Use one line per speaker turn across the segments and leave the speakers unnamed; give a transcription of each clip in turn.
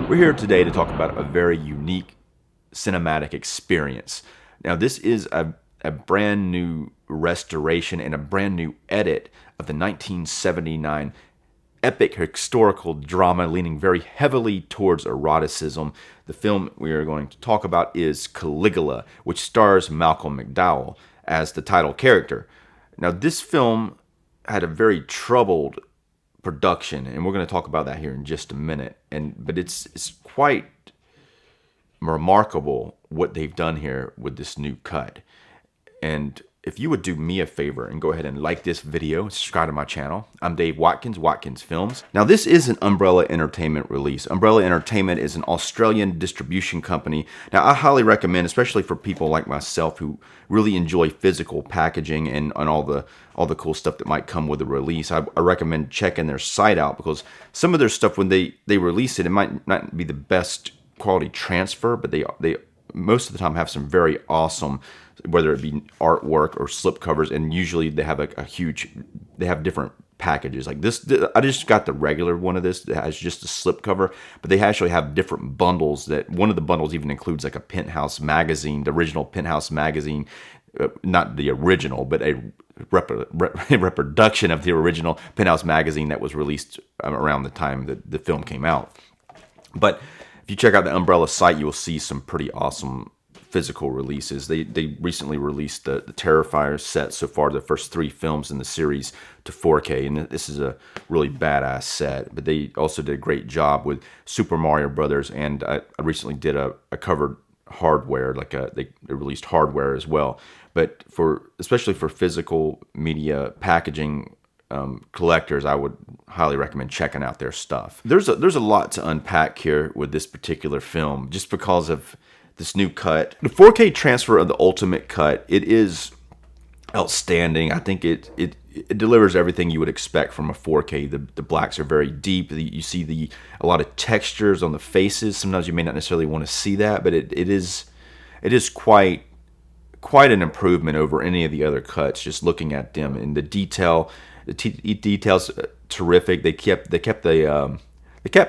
We're here today to talk about a very unique cinematic experience. Now, this is a brand new restoration and a brand new edit of the 1979 epic historical drama leaning very heavily towards eroticism. The film we are going to talk about is Caligula, which stars Malcolm McDowell as the title character. Now, this film had a very troubled production, and we're going to talk about that here in just a minute. But it's quite remarkable what they've done here with this new cut. And if you would do me a favor and go ahead and like this video and subscribe to my channel. I'm Dave Watkins, Watkins Films. Now, this is an Umbrella Entertainment release. Umbrella Entertainment is an Australian distribution company. Now, I highly recommend, especially for people like myself who really enjoy physical packaging and all the cool stuff that might come with a release. I recommend checking their site out, because some of their stuff, when they release it, it might not be the best quality transfer, but they most of the time have some very awesome, whether it be artwork or slipcovers, and usually they have they have different packages. Like this, I just got the regular one of this that has just a slipcover, but they actually have different bundles. That one of the bundles even includes like a Penthouse magazine, the original Penthouse magazine, not the original, but a reproduction of the original Penthouse magazine that was released around the time that the film came out. But if you check out the Umbrella site, you will see some pretty awesome physical releases. They recently released the Terrifier set so far, the first 3 films in the series, to 4K, and this is a really badass set. But they also did a great job with Super Mario Brothers, and I recently did a covered hardware, they released hardware as well. But especially for physical media packaging collectors, I would highly recommend checking out their stuff. There's a lot to unpack here with this particular film, just because of this new cut. The 4K transfer of the ultimate cut, it is outstanding. I think it delivers everything you would expect from a 4K. The blacks are very deep. You see a lot of textures on the faces. Sometimes you may not necessarily want to see that, but it is quite an improvement over any of the other cuts. Just looking at them, and the details terrific. They kept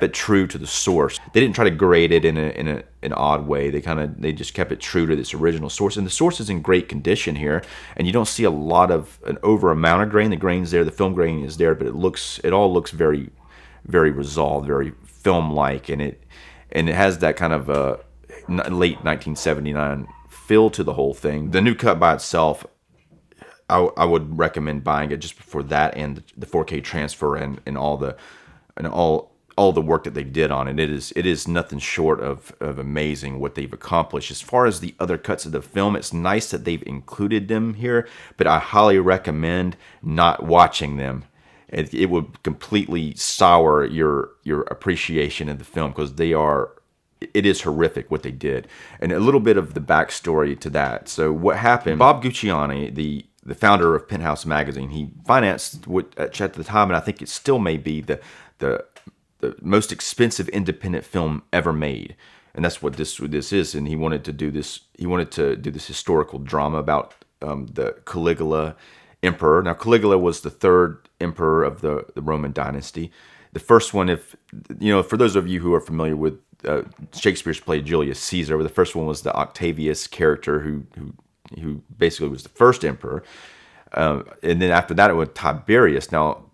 it true to the source. They didn't try to grade it in an odd way. They just kept it true to this original source, and the source is in great condition here. And you don't see a lot of an over amount of grain. The grain's there, the film grain is there, but it all looks very, very resolved, very film-like, and it has that kind of late 1979 feel to the whole thing. The new cut by itself, I would recommend buying it just for that and the 4K transfer and all the work that they did on it. It is nothing short of amazing what they've accomplished. As far as the other cuts of the film, it's nice that they've included them here, but I highly recommend not watching them. It would completely sour your appreciation of the film, because it is horrific what they did. And a little bit of the backstory to that. So what happened, Bob Guccione, the founder of Penthouse magazine, he financed at the time, and I think it still may be the most expensive independent film ever made. And that's what this is. And he wanted to do this historical drama about the Caligula emperor. Now, Caligula was the 3rd emperor of the Roman dynasty. The first one, for those of you who are familiar with Shakespeare's play Julius Caesar, the first one was the Octavius character who basically was the first emperor. And then after that, it was Tiberius. Now,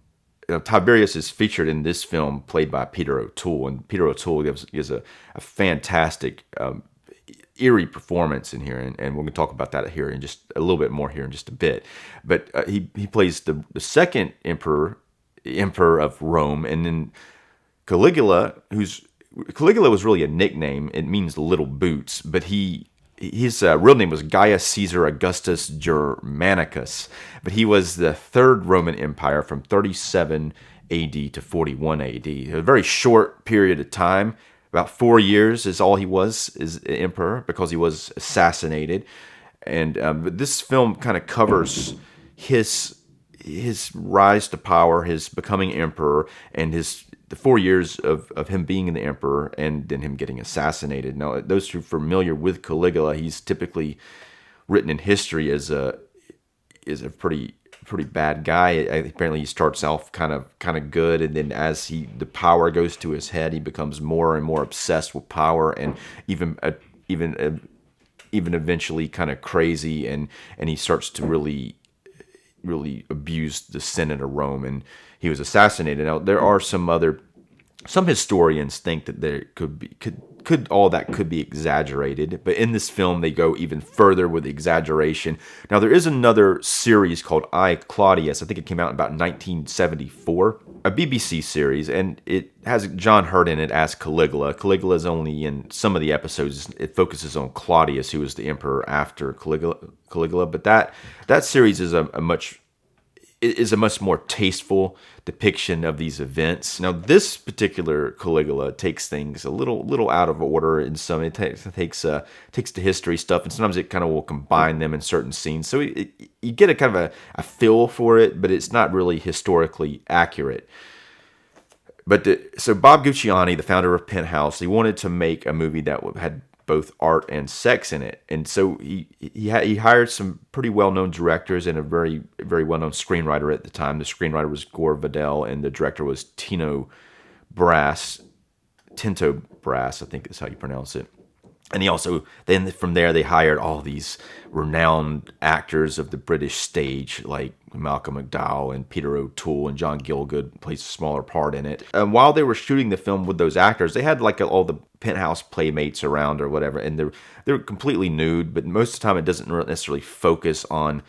Tiberius is featured in this film, played by Peter O'Toole, and Peter O'Toole gives a fantastic, eerie performance in here, and we're going to talk about that here in just a little bit more here in just a bit. But he plays the second emperor of Rome, and then Caligula was really a nickname. It means little boots, but his real name was Gaius Caesar Augustus Germanicus, but he was the 3rd Roman Empire from 37 AD to 41 AD. A very short period of time, about 4 years is all he was as emperor, because he was assassinated. And but this film kind of covers his rise to power, his becoming emperor, and the 4 years of him being the emperor, and then him getting assassinated. Now, those who are familiar with Caligula, he's typically written in history as a pretty pretty bad guy. Apparently, he starts off kind of good, and then as the power goes to his head, he becomes more and more obsessed with power, and even even eventually kind of crazy, and he starts to really abused the Senate of Rome, and he was assassinated. Now, there are some historians think that there could all that could be exaggerated, but in this film they go even further with exaggeration. Now, there is another series called I, Claudius. I think it came out in about 1974, a BBC series, and it has John Hurt in it as Caligula. Caligula is only in some of the episodes. It focuses on Claudius, who was the emperor after Caligula. But that series is a much more tasteful depiction of these events. Now, this particular Caligula takes things a little out of order in some. It takes the history stuff, and sometimes it kind of will combine them in certain scenes. So you get a kind of a feel for it, but it's not really historically accurate. But so Bob Guccione, the founder of Penthouse, he wanted to make a movie that had both art and sex in it, and so he hired some pretty well-known directors and a very very well-known screenwriter at the time. The screenwriter was Gore Vidal, and the director was Tinto Brass, I think is how you pronounce it. And he also, then from there, they hired all these renowned actors of the British stage, like Malcolm McDowell and Peter O'Toole, and John Gielgud plays a smaller part in it. And while they were shooting the film with those actors, they had like all the Penthouse playmates around or whatever, and they're completely nude, but most of the time it doesn't necessarily focus on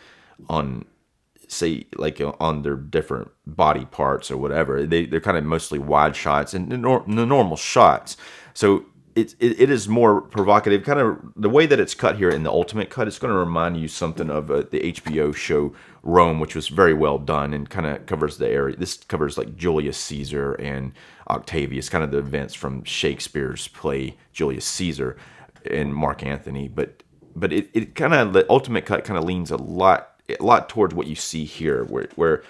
say like on their different body parts or whatever. They're kind of mostly wide shots and the normal shots. So it is more provocative. Kind of the way that it's cut here in the ultimate cut, it's going to remind you something of the HBO show Rome, which was very well done and kind of covers the area. This covers like Julius Caesar and Octavius, kind of the events from Shakespeare's play Julius Caesar and Mark Antony. But it kind of, the ultimate cut kind of leans a lot towards what you see here, where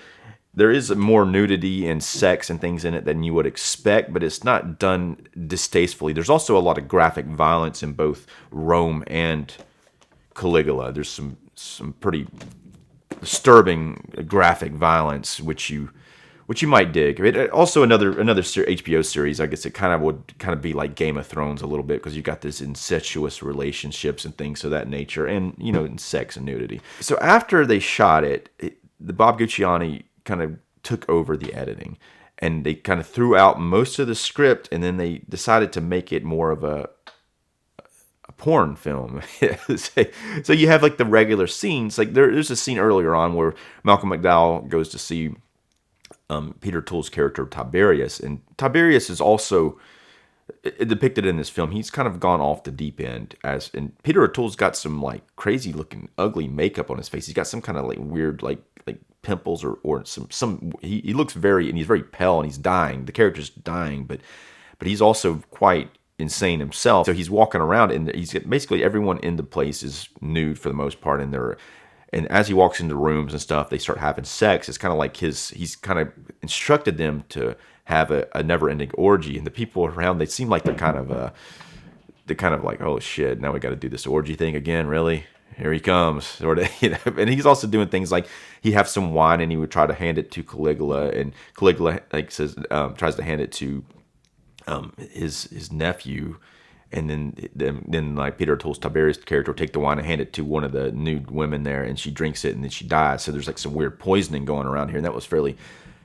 there is more nudity and sex and things in it than you would expect, but it's not done distastefully. There's also a lot of graphic violence in both Rome and Caligula. There's some pretty disturbing graphic violence, which you might dig. Also, another HBO series, I guess it would be like Game of Thrones a little bit, because you got this incestuous relationships and things of that nature, and sex and nudity. So after they shot the Bob Guccione kind of took over the editing, and they kind of threw out most of the script, and then they decided to make it more of a porn film. So you have like the regular scenes, like there's a scene earlier on where Malcolm McDowell goes to see Peter O'Toole's character Tiberius, and Tiberius is also depicted in this film. He's kind of gone off the deep end, and Peter O'Toole's got some like crazy looking ugly makeup on his face. He's got some kind of like weird like pimples or some he looks and he's very pale, and he's dying. The character's dying, but he's also quite insane himself. So he's walking around, and he's basically everyone in the place is nude for the most part, and as he walks into rooms and stuff, they start having sex. It's kind of like he's kind of instructed them to have a never-ending orgy, and the people around, they seem like they're kind of like, oh shit, now we got to do this orgy thing again, really? Here he comes, sort of, And he's also doing things like he have some wine, and he would try to hand it to Caligula, and Caligula tries to hand it to his nephew, and then like Peter O'Toole's Tiberius character will take the wine and hand it to one of the nude women there, and she drinks it, and then she dies. So there's like some weird poisoning going around here, and that was fairly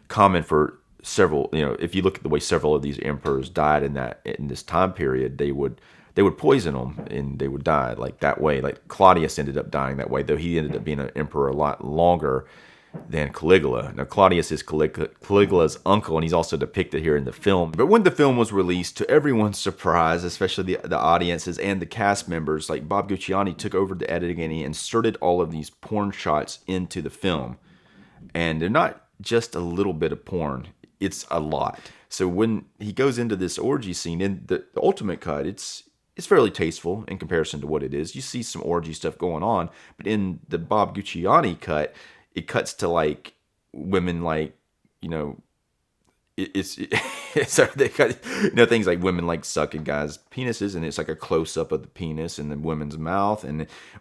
common for several. If you look at the way several of these emperors died in this time period, they would poison them and they would die like that way. Like Claudius ended up dying that way, though he ended up being an emperor a lot longer than Caligula. Now, Claudius is Caligula's uncle, and he's also depicted here in the film. But when the film was released, to everyone's surprise, especially the audiences and the cast members, like Bob Guccione took over the editing, and he inserted all of these porn shots into the film. And they're not just a little bit of porn, it's a lot. So when he goes into this orgy scene in the ultimate cut, it's fairly tasteful in comparison to what it is. You see some orgy stuff going on, but in the Bob Guccione cut, it cuts to like women, like, so they cut, things like women like sucking guys' penises, and it's like a close up of the penis and the women's mouth,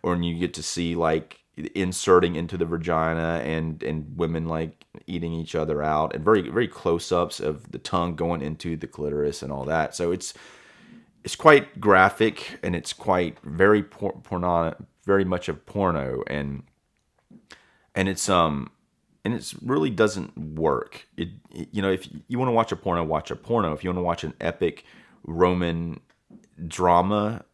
or you get to see like inserting into the vagina, and women like eating each other out, and very very close ups of the tongue going into the clitoris and all that. So it's quite graphic, and it's quite very porno, very much of porno, and it's really doesn't work. If you want to watch a porno, watch a porno. If you want to watch an epic Roman drama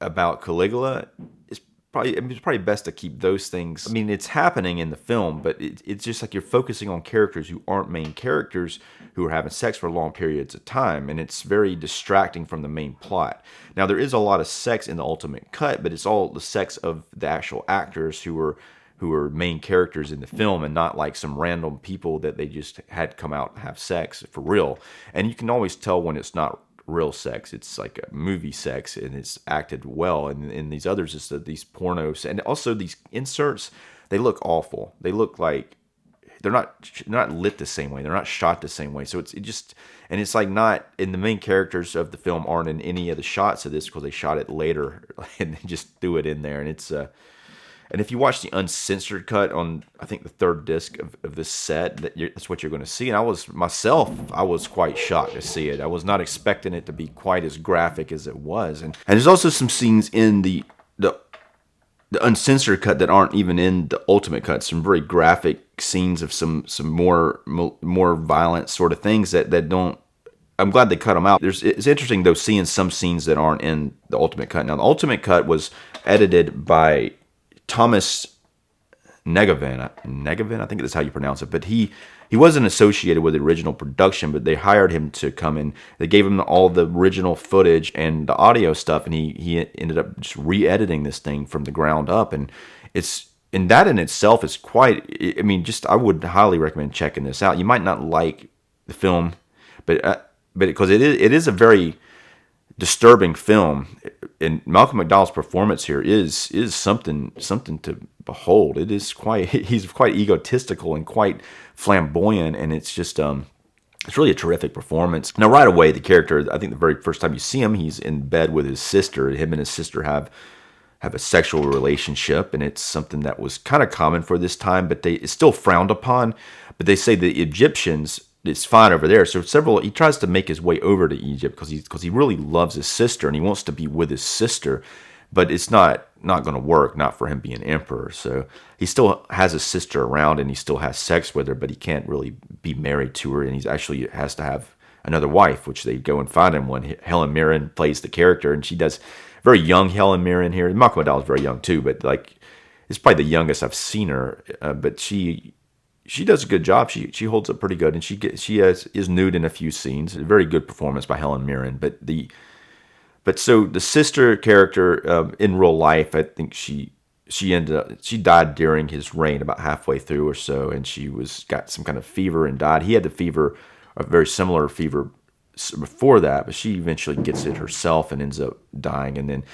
about Caligula, it's probably best to keep those things. I mean, it's happening in the film, but it's just like you're focusing on characters who aren't main characters, who are having sex for long periods of time, and it's very distracting from the main plot. Now, there is a lot of sex in the ultimate cut, but it's all the sex of the actual actors who are main characters in the film, and not like some random people that they just had come out and have sex for real. And you can always tell when it's not real sex. It's like a movie sex, and it's acted well. And in these others, it's these pornos, and also these inserts, they look awful. They look like they're not lit the same way. They're not shot the same way. So it's like not, and the main characters of the film aren't in any of the shots of this because they shot it later and they just threw it in there. And it's and if you watch the uncensored cut on, I think, the third disc of this set, that's what you're going to see. And I was quite shocked to see it. I was not expecting it to be quite as graphic as it was. And there's also some scenes in the uncensored cut that aren't even in the ultimate cut. Some very graphic scenes of some more violent sort of things that don't. I'm glad they cut them out. It's interesting though, seeing some scenes that aren't in the ultimate cut. Now, the ultimate cut was edited by Thomas Negavin, I think that's how you pronounce it, but he wasn't associated with the original production, but they hired him to come in. They gave him all the original footage and the audio stuff, and he ended up just re-editing this thing from the ground up, and that in itself is quite, I mean, I would highly recommend checking this out. You might not like the film, but because it is a very disturbing film, and Malcolm McDowell's performance here is something to behold. He's quite egotistical and quite flamboyant, and it's just it's really a terrific performance. Now, right away, the character, I think the very first time you see him, he's in bed with his sister. Him and his sister have a sexual relationship, and it's something that was kind of common for this time, but it's still frowned upon. But they say the Egyptians, it's fine over there. So he tries to make his way over to Egypt because he really loves his sister and he wants to be with his sister, but it's not going to work, not for him being emperor. So he still has his sister around and he still has sex with her, but he can't really be married to her, and he actually has to have another wife, which they go and find him when Helen Mirren plays the character, and she does very young Helen Mirren here. Malcolm McDowell is very young too, but like it's probably the youngest I've seen her, but she does a good job. She holds up pretty good, and she is nude in a few scenes. A very good performance by Helen Mirren. But so the sister character in real life, I think she died during his reign about halfway through or so, and she got some kind of fever and died. He had the fever, a very similar fever before that, but she eventually gets it herself and ends up dying. And then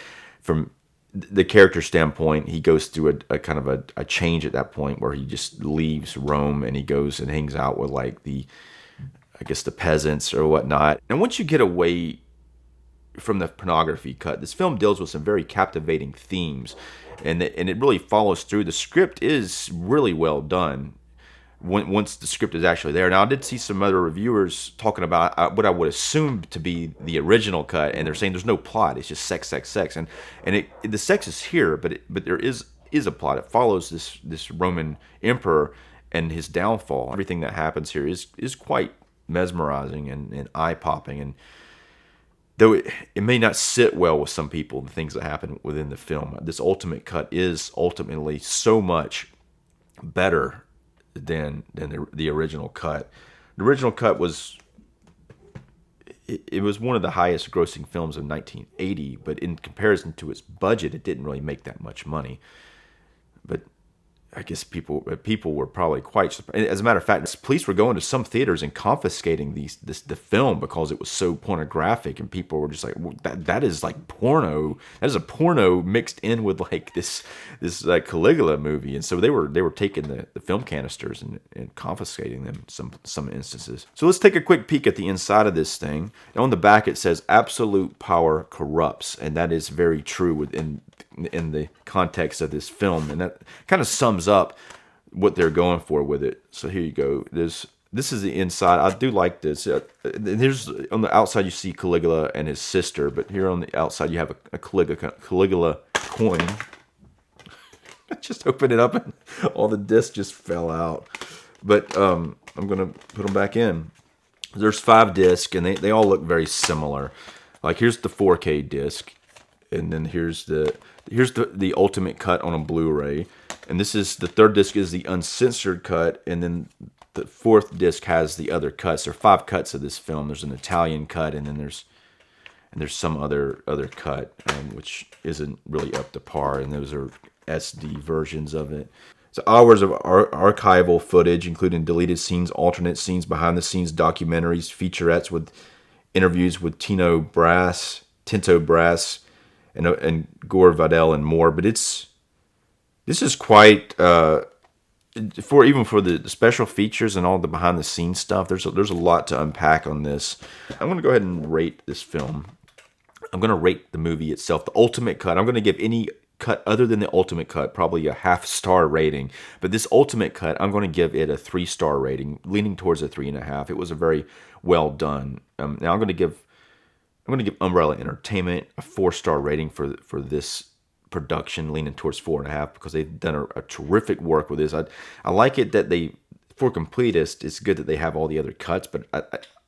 from the character standpoint, he goes through a kind of a change at that point where he just leaves Rome and he goes and hangs out with like the peasants or whatnot. And once you get away from the pornography cut, this film deals with some very captivating themes, and it really follows through. The script is really well done once the script is actually there. Now, I did see some other reviewers talking about what I would assume to be the original cut, and they're saying there's no plot. It's just sex, and the sex is here, but there is a plot. It follows this Roman emperor and his downfall. Everything that happens here is quite mesmerizing and eye-popping, and though it may not sit well with some people, the things that happen within the film, this ultimate cut is ultimately so much better than the original cut. The original cut was one of the highest grossing films of 1980, but in comparison to its budget, it didn't really make that much money. But I guess people were probably quite surprised. As a matter of fact, police were going to some theaters and confiscating the film because it was so pornographic, and people were just like, well, that is like porno. That is a porno mixed in with like this like Caligula movie, and so they were taking the film canisters and confiscating them in some instances. So let's take a quick peek at the inside of this thing. And on the back it says "Absolute power corrupts," and that is very true within in the context of this film, and that kind of sums up what they're going for with it. So here you go. This is the inside. I do like this. Here's on the outside you see Caligula and his sister, but here on the outside you have a Caligula coin. I just opened it up and all the discs just fell out. But I'm gonna put them back in. There's 5 discs, and they all look very similar. Like here's the 4K disc, and then here's the ultimate cut on a Blu-ray, and this is the 3rd disc is the uncensored cut, and then the 4th disc has the other cuts. There are 5 cuts of this film. There's an Italian cut, and then there's some other cut, which isn't really up to par, and those are SD versions of it. So hours of archival footage, including deleted scenes, alternate scenes, behind-the-scenes documentaries, featurettes with interviews with Tinto Brass, and Gore Vidal and more. But this is quite for the special features and all the behind-the-scenes stuff. There's a lot to unpack on this. I'm going to go ahead and rate this film. I'm going to rate the movie itself, the ultimate cut. I'm going to give any cut other than the ultimate cut probably a 0.5-star rating, but this ultimate cut I'm going to give it a 3-star rating, leaning towards a 3.5. It was a very well done. Now I'm going to give Umbrella Entertainment a 4-star rating for this production, leaning towards 4.5, because they've done a terrific work with this. I like it that for completists, it's good that they have all the other cuts, but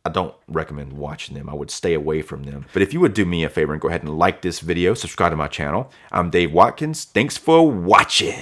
I don't recommend watching them. I would stay away from them. But if you would do me a favor and go ahead and like this video, subscribe to my channel. I'm Dave Watkins. Thanks for watching.